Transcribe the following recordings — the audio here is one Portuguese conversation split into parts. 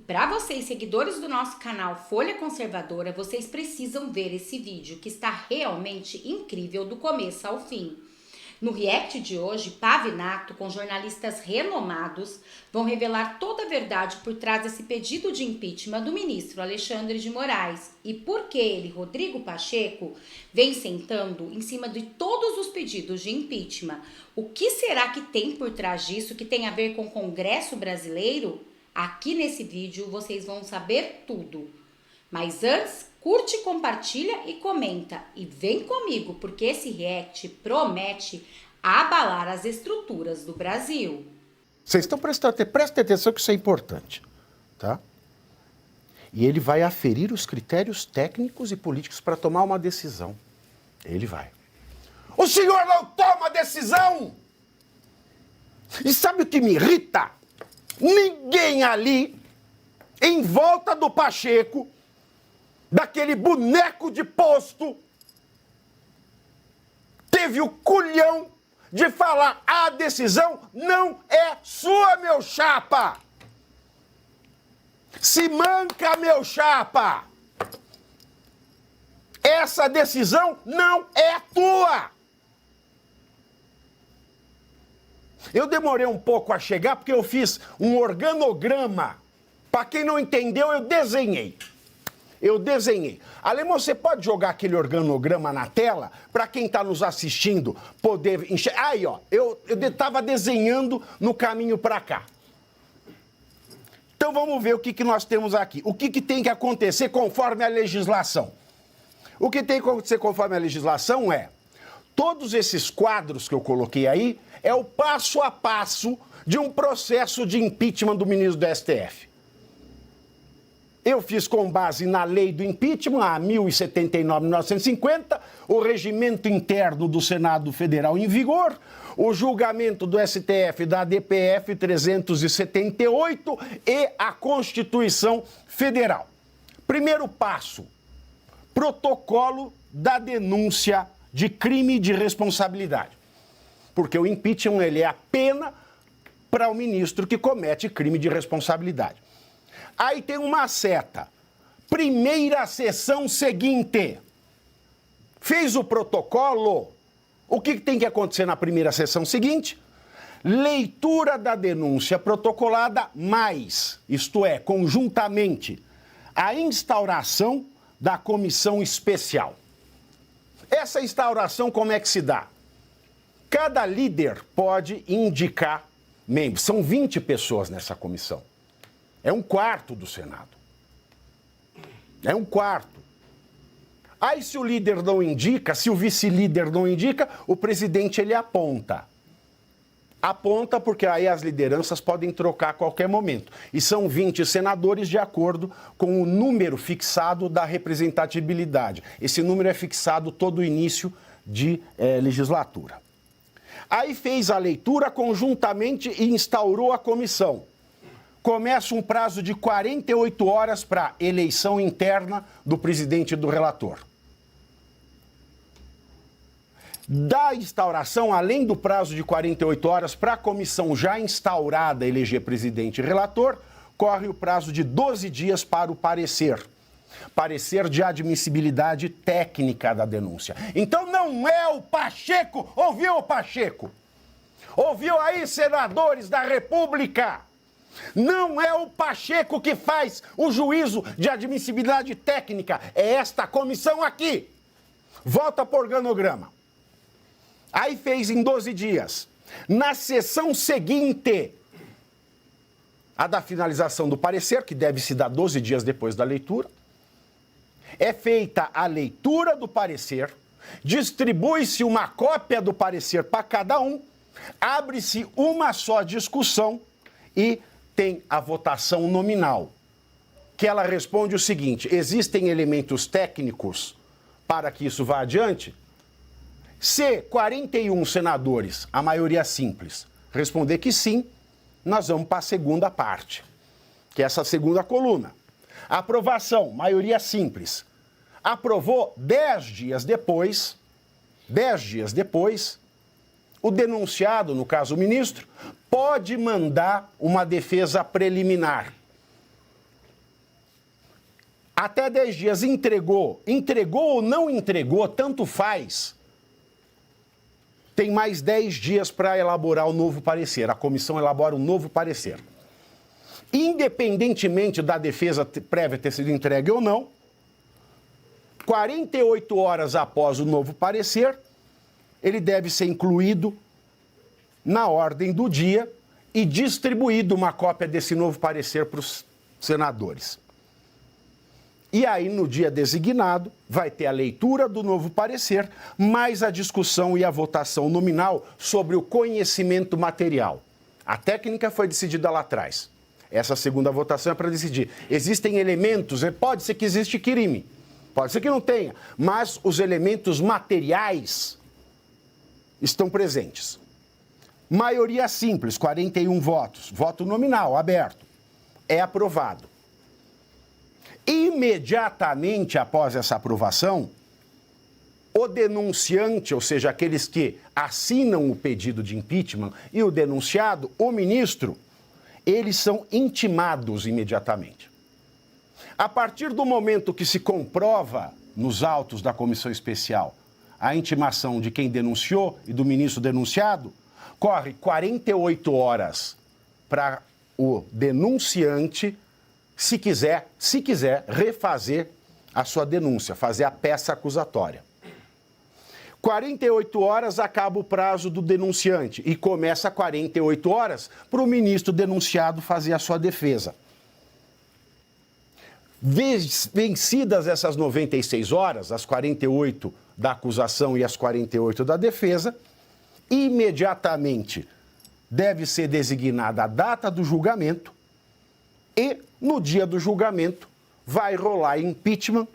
para vocês, seguidores do nosso canal Folha Conservadora, vocês precisam ver esse vídeo, que está realmente incrível do começo ao fim. No react de hoje, Pavinato, com jornalistas renomados, vão revelar toda a verdade por trás desse pedido de impeachment do ministro Alexandre de Moraes e por que ele, Rodrigo Pacheco, vem sentando em cima de todos os pedidos de impeachment. O que será que tem por trás disso, que tem a ver com o Congresso brasileiro? Aqui nesse vídeo vocês vão saber tudo. Mas antes, curte, compartilha e comenta. E vem comigo, porque esse react promete abalar as estruturas do Brasil. Vocês estão prestem atenção que isso é importante, tá? E ele vai aferir os critérios técnicos e políticos para tomar uma decisão. Ele vai. O senhor não toma decisão! E sabe o que me irrita? Ninguém ali, em volta do Pacheco, daquele boneco de posto, teve o culhão de falar: a decisão não é sua, meu chapa! Se manca, meu chapa! Essa decisão não é tua! Eu demorei um pouco a chegar porque eu fiz um organograma. Para quem não entendeu, eu desenhei. Alemão, você pode jogar aquele organograma na tela para quem está nos assistindo poder enxergar? Aí, ó, eu estava desenhando no caminho para cá. Então vamos ver o que nós temos aqui. O que tem que acontecer conforme a legislação? O que tem que acontecer conforme a legislação é: todos esses quadros que eu coloquei aí é o passo a passo de um processo de impeachment do ministro do STF. Eu fiz com base na lei do impeachment, a 1079/1950, o regimento interno do Senado Federal em vigor, o julgamento do STF da DPF 378 e a Constituição Federal. Primeiro passo: protocolo da denúncia de crime de responsabilidade. Porque o impeachment, ele é a pena para o ministro que comete crime de responsabilidade. Aí tem uma seta. Primeira sessão seguinte. Fez o protocolo. O que tem que acontecer na primeira sessão seguinte? Leitura da denúncia protocolada mais, isto é, conjuntamente, a instauração da comissão especial. Essa instauração como é que se dá? Cada líder pode indicar membros. São 20 pessoas nessa comissão. É um quarto do Senado. É um quarto. Aí se o líder não indica, se o vice-líder não indica, o presidente ele aponta. Aponta porque aí as lideranças podem trocar a qualquer momento. E são 20 senadores de acordo com o número fixado da representatividade. Esse número é fixado todo o início de legislatura. Aí fez a leitura conjuntamente e instaurou a comissão. Começa um prazo de 48 horas para eleição interna do presidente e do relator. Da instauração, além do prazo de 48 horas para a comissão já instaurada eleger presidente e relator, corre o prazo de 12 dias para o parecer. Parecer de admissibilidade técnica da denúncia. Então não é o Pacheco, ouviu, o Pacheco? Ouviu aí, senadores da República? Não é o Pacheco que faz o juízo de admissibilidade técnica, é esta comissão aqui. Volta para o organograma. Aí fez em 12 dias. Na sessão seguinte, a da finalização do parecer, que deve se dar 12 dias depois da leitura, é feita a leitura do parecer, distribui-se uma cópia do parecer para cada um, abre-se uma só discussão e tem a votação nominal, que ela responde o seguinte: existem elementos técnicos para que isso vá adiante? Se 41 senadores, a maioria simples, responder que sim, nós vamos para a segunda parte, que é essa segunda coluna. Aprovação, maioria simples. Aprovou 10 dias depois, o denunciado, no caso o ministro, pode mandar uma defesa preliminar. Até 10 dias entregou ou não entregou, tanto faz. Tem mais 10 dias para elaborar o novo parecer. A comissão elabora um novo parecer. Independentemente da defesa prévia ter sido entregue ou não, 48 horas após o novo parecer, ele deve ser incluído na ordem do dia e distribuído uma cópia desse novo parecer para os senadores. E aí, no dia designado, vai ter a leitura do novo parecer, mais a discussão e a votação nominal sobre o conhecimento material. A técnica foi decidida lá atrás. Essa segunda votação é para decidir. Existem elementos, pode ser que existe crime, pode ser que não tenha, mas os elementos materiais estão presentes. Maioria simples, 41 votos, voto nominal, aberto. É aprovado. Imediatamente após essa aprovação, o denunciante, ou seja, aqueles que assinam o pedido de impeachment, e o denunciado, o ministro, eles são intimados imediatamente. A partir do momento que se comprova nos autos da comissão especial a intimação de quem denunciou e do ministro denunciado, corre 48 horas para o denunciante, se quiser refazer a sua denúncia, fazer a peça acusatória. 48 horas acaba o prazo do denunciante e começa 48 horas para o ministro denunciado fazer a sua defesa. Vencidas essas 96 horas, as 48 da acusação e as 48 da defesa, imediatamente deve ser designada a data do julgamento e, no dia do julgamento, vai rolar impeachment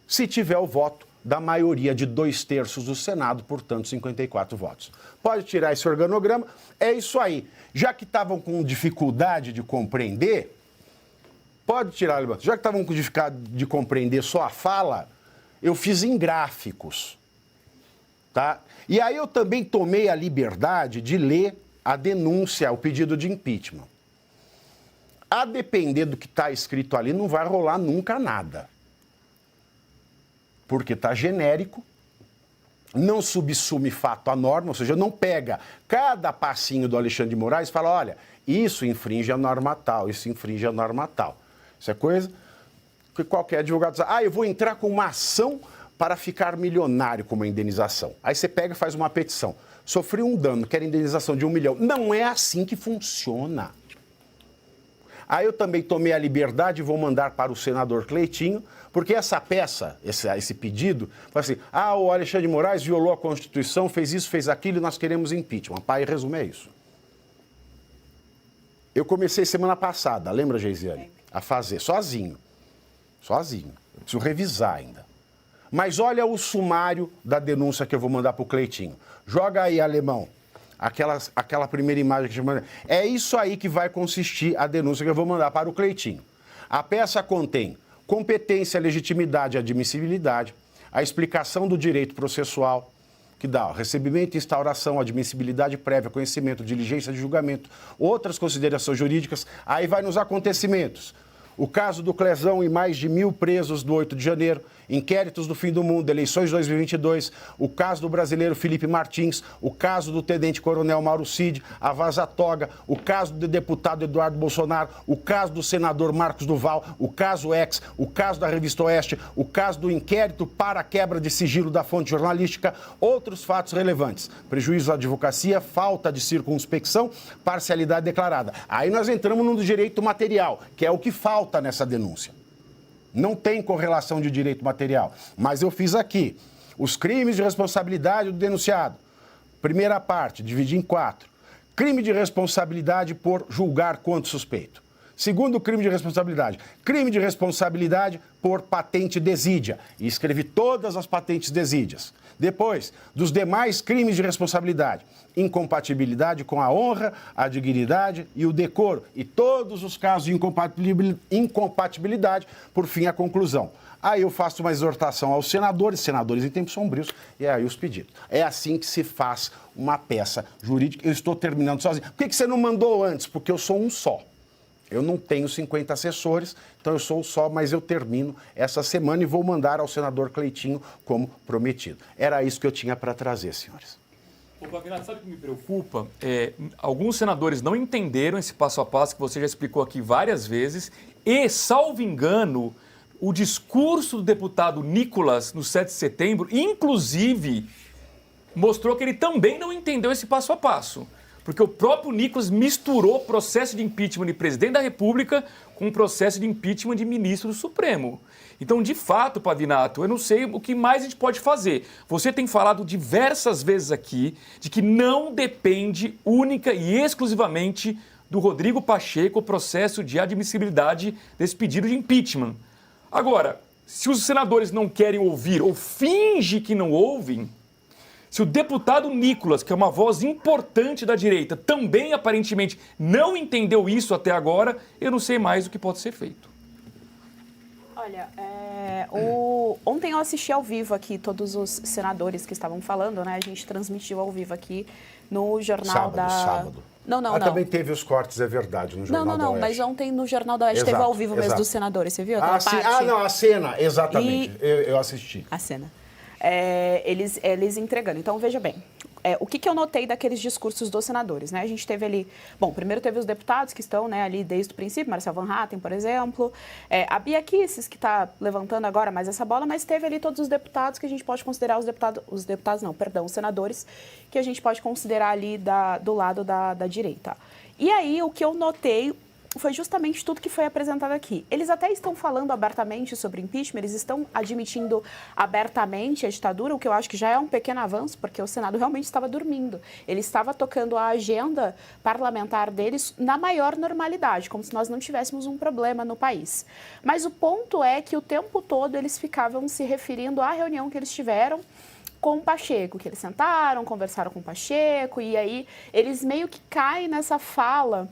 se tiver o voto da maioria de 2/3 do Senado, portanto, 54 votos. Pode tirar esse organograma, é isso aí. Já que estavam com dificuldade de compreender, pode tirar, já que estavam com dificuldade de compreender só a fala, eu fiz em gráficos, tá? E aí eu também tomei a liberdade de ler a denúncia, o pedido de impeachment. A depender do que está escrito ali, não vai rolar nunca nada. Porque está genérico, não subsume fato à norma, ou seja, não pega cada passinho do Alexandre de Moraes e fala, olha, isso infringe a norma tal, isso infringe a norma tal. Isso é coisa que qualquer advogado diz, eu vou entrar com uma ação para ficar milionário com uma indenização. Aí você pega e faz uma petição. Sofri um dano, quero indenização de 1 milhão. Não é assim que funciona. Aí eu também tomei a liberdade e vou mandar para o senador Cleitinho, porque essa peça, esse pedido, foi assim, o Alexandre de Moraes violou a Constituição, fez isso, fez aquilo e nós queremos impeachment. Pai, em resumo, é isso. Eu comecei semana passada, lembra, Geisiane? A fazer, sozinho. Sozinho. Eu preciso revisar ainda. Mas olha o sumário da denúncia que eu vou mandar para o Cleitinho. Joga aí, alemão. Aquela primeira imagem que eu mandei. É isso aí que vai consistir a denúncia que eu vou mandar para o Cleitinho. A peça contém competência, legitimidade e admissibilidade, a explicação do direito processual, que dá recebimento, instauração, admissibilidade prévia, conhecimento, diligência de julgamento, outras considerações jurídicas, aí vai nos acontecimentos. O caso do Clezão e mais de 1.000 presos do 8 de janeiro, inquéritos do fim do mundo, eleições de 2022, o caso do brasileiro Felipe Martins, o caso do tenente-coronel Mauro Cid, a Vaza Toga, o caso do deputado Eduardo Bolsonaro, o caso do senador Marcos Duval, o caso X, o caso da Revista Oeste, o caso do inquérito para a quebra de sigilo da fonte jornalística, outros fatos relevantes, prejuízo à advocacia, falta de circunspecção, parcialidade declarada. Aí nós entramos no direito material, que é o que falta nessa denúncia. Não tem correlação de direito material, mas eu fiz aqui os crimes de responsabilidade do denunciado. Primeira parte, dividi em 4. Crime de responsabilidade por julgar contra suspeito. Segundo crime de responsabilidade por patente desídia. E escrevi todas as patentes desídias. Depois, dos demais crimes de responsabilidade, incompatibilidade com a honra, a dignidade e o decoro. E todos os casos de incompatibilidade, por fim, a conclusão. Aí eu faço uma exortação aos senadores em tempos sombrios, e aí os pedidos. É assim que se faz uma peça jurídica. Eu estou terminando sozinho. Por que você não mandou antes? Porque eu sou um só. Eu não tenho 50 assessores, então eu sou só, mas eu termino essa semana e vou mandar ao senador Cleitinho como prometido. Era isso que eu tinha para trazer, senhores. Ô, Pavinato, sabe o que me preocupa? Alguns senadores não entenderam esse passo a passo que você já explicou aqui várias vezes e, salvo engano, o discurso do deputado Nicolas no 7 de setembro, inclusive, mostrou que ele também não entendeu esse passo a passo. Porque o próprio Nicolas misturou processo de impeachment de presidente da República com processo de impeachment de ministro do Supremo. Então, de fato, Pavinato, eu não sei o que mais a gente pode fazer. Você tem falado diversas vezes aqui de que não depende única e exclusivamente do Rodrigo Pacheco o processo de admissibilidade desse pedido de impeachment. Agora, se os senadores não querem ouvir ou fingem que não ouvem, se o deputado Nicolas, que é uma voz importante da direita, também aparentemente não entendeu isso até agora, eu não sei mais o que pode ser feito. Olha, ontem eu assisti ao vivo aqui todos os senadores que estavam falando, né? A gente transmitiu ao vivo aqui no Jornal Sábado. Não. Também teve os cortes, é verdade, no Jornal da Oeste. Mas ontem no Jornal da Oeste teve ao vivo mesmo dos senadores, você viu? A cena, exatamente, eu assisti. A cena. Eles entregando. Então, veja bem, o que eu notei daqueles discursos dos senadores, né? A gente teve ali... Bom, primeiro teve os deputados que estão, né, ali desde o princípio, Marcel Van Hatten, por exemplo, a Bia Kicis, que está levantando agora mais essa bola, mas teve ali todos os deputados que a gente pode considerar os senadores, que a gente pode considerar ali do lado da direita. E aí, o que eu notei foi justamente tudo que foi apresentado aqui. Eles até estão falando abertamente sobre impeachment, eles estão admitindo abertamente a ditadura, o que eu acho que já é um pequeno avanço, porque o Senado realmente estava dormindo. Ele estava tocando a agenda parlamentar deles na maior normalidade, como se nós não tivéssemos um problema no país. Mas o ponto é que o tempo todo eles ficavam se referindo à reunião que eles tiveram com o Pacheco, que eles sentaram, conversaram com o Pacheco, e aí eles meio que caem nessa fala,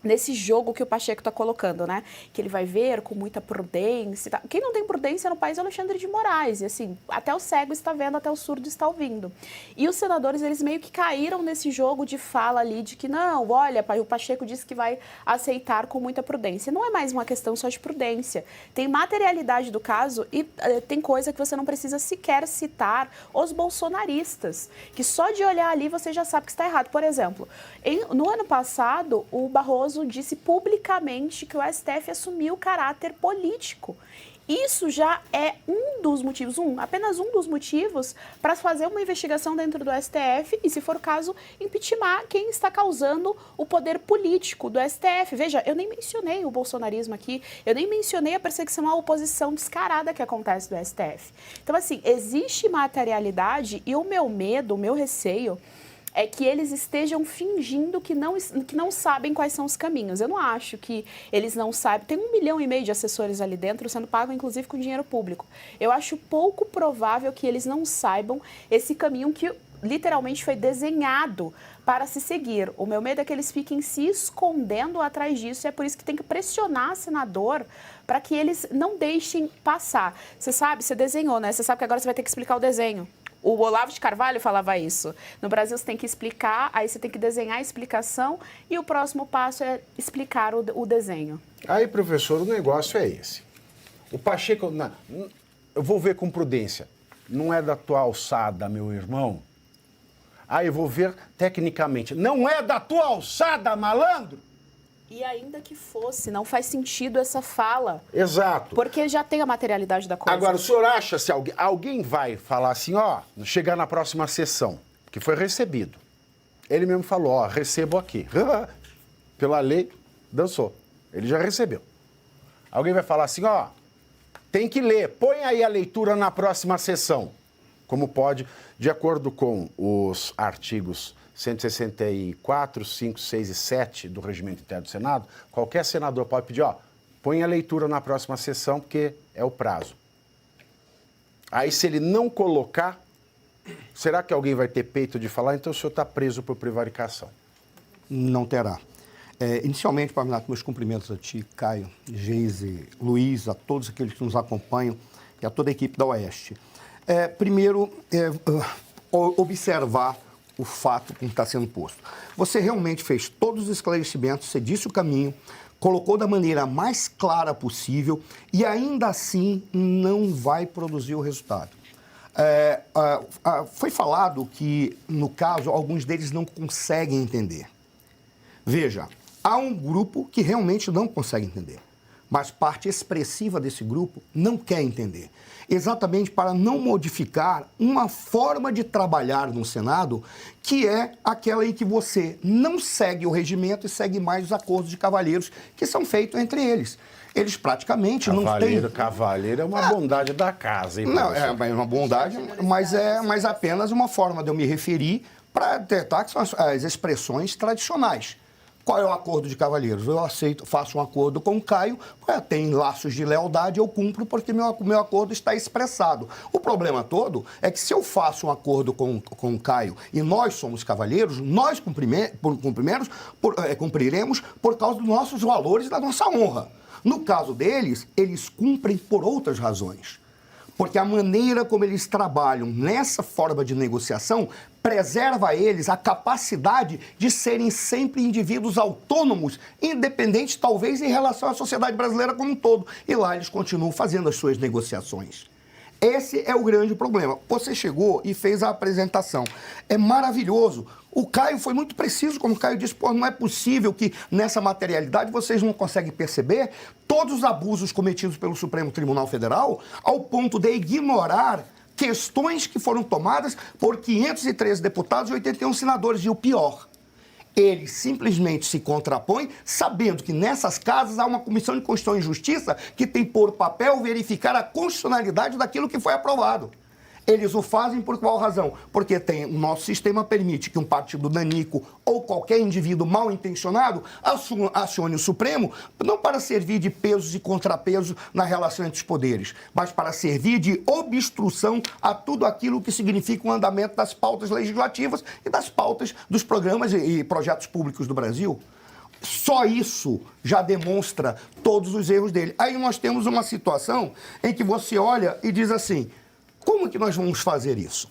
nesse jogo que o Pacheco está colocando, né? Que ele vai ver com muita prudência. Tá? Quem não tem prudência no país é o Alexandre de Moraes. E assim, até o cego está vendo, até o surdo está ouvindo. E os senadores, eles meio que caíram nesse jogo de fala ali, de que não, olha, o Pacheco disse que vai aceitar com muita prudência. Não é mais uma questão só de prudência. Tem materialidade do caso e tem coisa que você não precisa sequer citar os bolsonaristas, que só de olhar ali você já sabe que está errado. Por exemplo, no ano passado, o Barroso disse publicamente que o STF assumiu caráter político. Isso já é apenas um dos motivos para fazer uma investigação dentro do STF e, se for o caso, impeachment quem está causando o poder político do STF. Veja, eu nem mencionei o bolsonarismo aqui, eu nem mencionei a perseguição à oposição descarada que acontece do STF. Então, assim, existe materialidade e o meu medo, o meu receio é que eles estejam fingindo que não sabem quais são os caminhos. Eu não acho que eles não sabem. Tem 1,5 milhão de assessores ali dentro, sendo pago, inclusive, com dinheiro público. Eu acho pouco provável que eles não saibam esse caminho que literalmente foi desenhado para se seguir. O meu medo é que eles fiquem se escondendo atrás disso, e é por isso que tem que pressionar senador para que eles não deixem passar. Você desenhou, né? Você sabe que agora você vai ter que explicar o desenho. O Olavo de Carvalho falava isso. No Brasil, você tem que explicar, aí você tem que desenhar a explicação e o próximo passo é explicar o desenho. Aí, professor, o negócio é esse. O Pacheco, eu vou ver com prudência. Não é da tua alçada, meu irmão? Aí eu vou ver tecnicamente. Não é da tua alçada, malandro? E ainda que fosse, não faz sentido essa fala. Exato. Porque já tem a materialidade da coisa. Agora, o senhor acha se alguém vai falar assim, chegar na próxima sessão, que foi recebido. Ele mesmo falou, recebo aqui. Pela lei, dançou. Ele já recebeu. Alguém vai falar assim, tem que ler, põe aí a leitura na próxima sessão. Como pode, de acordo com os artigos 164, 5, 6 e 7 do Regimento Interno do Senado, qualquer senador pode pedir, põe a leitura na próxima sessão, porque é o prazo. Aí, se ele não colocar, será que alguém vai ter peito de falar? Então, o senhor está preso por prevaricação. Não terá. Inicialmente, Pavinato, meus cumprimentos a ti, Caio, Geise, Luiz, a todos aqueles que nos acompanham e a toda a equipe da Oeste. Primeiro, observar o fato que está sendo posto. Você realmente fez todos os esclarecimentos, você disse o caminho, colocou da maneira mais clara possível e ainda assim não vai produzir o resultado. Foi falado que, no caso, alguns deles não conseguem entender. Veja, há um grupo que realmente não consegue entender, mas parte expressiva desse grupo não quer entender. Exatamente para não modificar uma forma de trabalhar no Senado, que é aquela em que você não segue o regimento e segue mais os acordos de cavalheiros que são feitos entre eles. Eles praticamente não têm... Cavaleiro é uma bondade da casa, hein, não, é uma bondade, mas apenas uma forma de eu me referir para tentar que são as expressões tradicionais. Qual é o acordo de cavalheiros? Eu aceito, faço um acordo com o Caio, tem laços de lealdade, eu cumpro porque meu acordo está expressado. O problema todo é que se eu faço um acordo com o Caio e nós somos cavalheiros, nós cumpriremos por causa dos nossos valores e da nossa honra. No caso deles, eles cumprem por outras razões. Porque a maneira como eles trabalham nessa forma de negociação preserva a eles a capacidade de serem sempre indivíduos autônomos, independentes, talvez, em relação à sociedade brasileira como um todo. E lá eles continuam fazendo as suas negociações. Esse é o grande problema. Você chegou e fez a apresentação. É maravilhoso. O Caio foi muito preciso, como o Caio disse, não é possível que nessa materialidade vocês não conseguem perceber todos os abusos cometidos pelo Supremo Tribunal Federal ao ponto de ignorar questões que foram tomadas por 513 deputados e 81 senadores. E o pior, eles simplesmente se contrapõem sabendo que nessas casas há uma Comissão de Constituição e Justiça que tem por papel verificar a constitucionalidade daquilo que foi aprovado. Eles o fazem por qual razão? Porque o nosso sistema permite que um partido danico ou qualquer indivíduo mal intencionado acione o Supremo não para servir de pesos e contrapesos na relação entre os poderes, mas para servir de obstrução a tudo aquilo que significa o andamento das pautas legislativas e das pautas dos programas e projetos públicos do Brasil. Só isso já demonstra todos os erros dele. Aí nós temos uma situação em que você olha e diz assim: como que nós vamos fazer isso?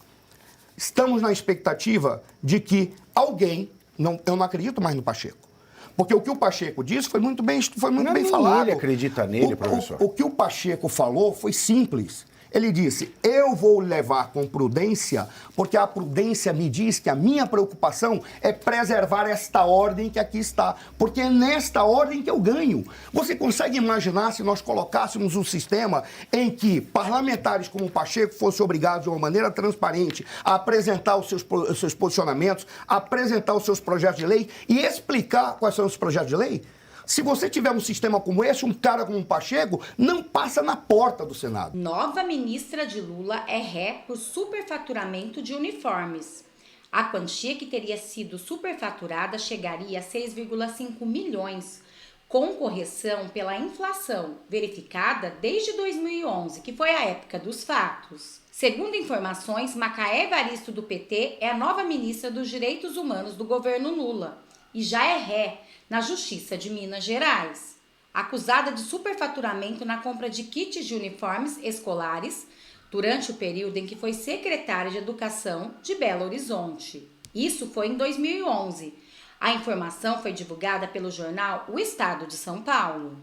Estamos na expectativa de que alguém, eu não acredito mais no Pacheco, porque o que o Pacheco disse foi muito bem falado. Ele acredita nele, professor? O que o Pacheco falou foi simples. Ele disse: eu vou levar com prudência, porque a prudência me diz que a minha preocupação é preservar esta ordem que aqui está, porque é nesta ordem que eu ganho. Você consegue imaginar se nós colocássemos um sistema em que parlamentares como o Pacheco fossem obrigados de uma maneira transparente a apresentar os seus posicionamentos, a apresentar os seus projetos de lei e explicar quais são os projetos de lei? Se você tiver um sistema como esse, um cara como o Pacheco não passa na porta do Senado. Nova ministra de Lula é ré por superfaturamento de uniformes. A quantia que teria sido superfaturada chegaria a 6,5 milhões, com correção pela inflação, verificada desde 2011, que foi a época dos fatos. Segundo informações, Macaé Evaristo do PT é a nova ministra dos Direitos Humanos do governo Lula e já é ré na Justiça de Minas Gerais, acusada de superfaturamento na compra de kits de uniformes escolares durante o período em que foi secretária de Educação de Belo Horizonte. Isso foi em 2011. A informação foi divulgada pelo jornal O Estado de São Paulo.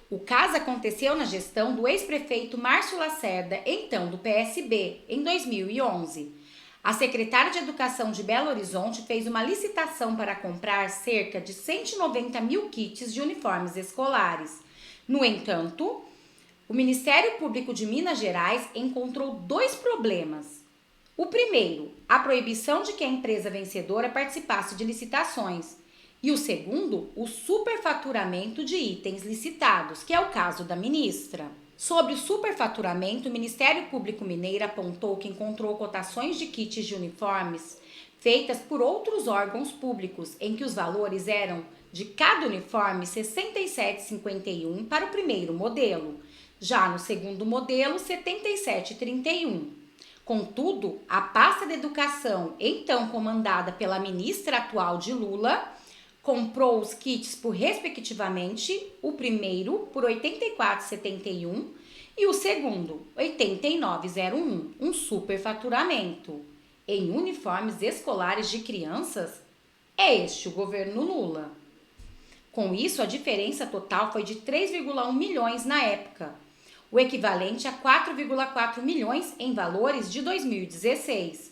O caso aconteceu na gestão do ex-prefeito Márcio Lacerda, então do PSB, em 2011. A secretária de Educação de Belo Horizonte fez uma licitação para comprar cerca de 190 mil kits de uniformes escolares. No entanto, o Ministério Público de Minas Gerais encontrou 2 problemas. O primeiro, a proibição de que a empresa vencedora participasse de licitações. E o segundo, o superfaturamento de itens licitados, que é o caso da ministra. Sobre o superfaturamento, o Ministério Público Mineiro apontou que encontrou cotações de kits de uniformes feitas por outros órgãos públicos, em que os valores eram de cada uniforme R$ 67,51 para o primeiro modelo, já no segundo modelo R$ 77,31. Contudo, a pasta de educação, então comandada pela ministra atual de Lula, comprou os kits por, respectivamente, o primeiro por R$ 84,71 e o segundo, R$ 89,01, um superfaturamento. Em uniformes escolares de crianças, é este o governo Lula. Com isso, a diferença total foi de 3,1 milhões na época, o equivalente a 4,4 milhões em valores de 2016.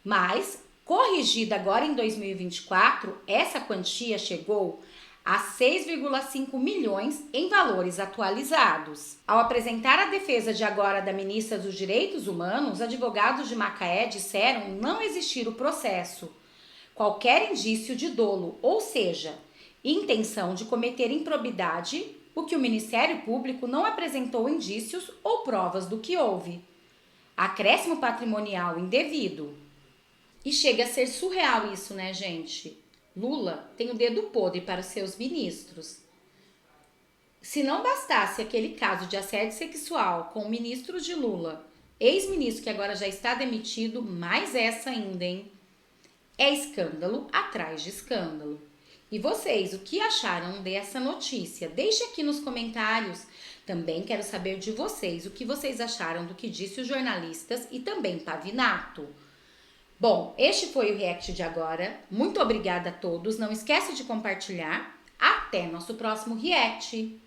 Mas, corrigida agora em 2024, essa quantia chegou a 6,5 milhões em valores atualizados. Ao apresentar a defesa de agora da ministra dos Direitos Humanos, os advogados de Macaé disseram não existir o processo, qualquer indício de dolo, ou seja, intenção de cometer improbidade, o que o Ministério Público não apresentou indícios ou provas do que houve. Acréscimo patrimonial indevido. E chega a ser surreal isso, né, gente? Lula tem o dedo podre para os seus ministros. Se não bastasse aquele caso de assédio sexual com o ministro de Lula, ex-ministro que agora já está demitido, mais essa ainda, hein? É escândalo atrás de escândalo. E vocês, o que acharam dessa notícia? Deixe aqui nos comentários. Também quero saber de vocês, o que vocês acharam do que disse os jornalistas e também Pavinato. Bom, este foi o React de agora. Muito obrigada a todos. Não esquece de compartilhar. Até nosso próximo React.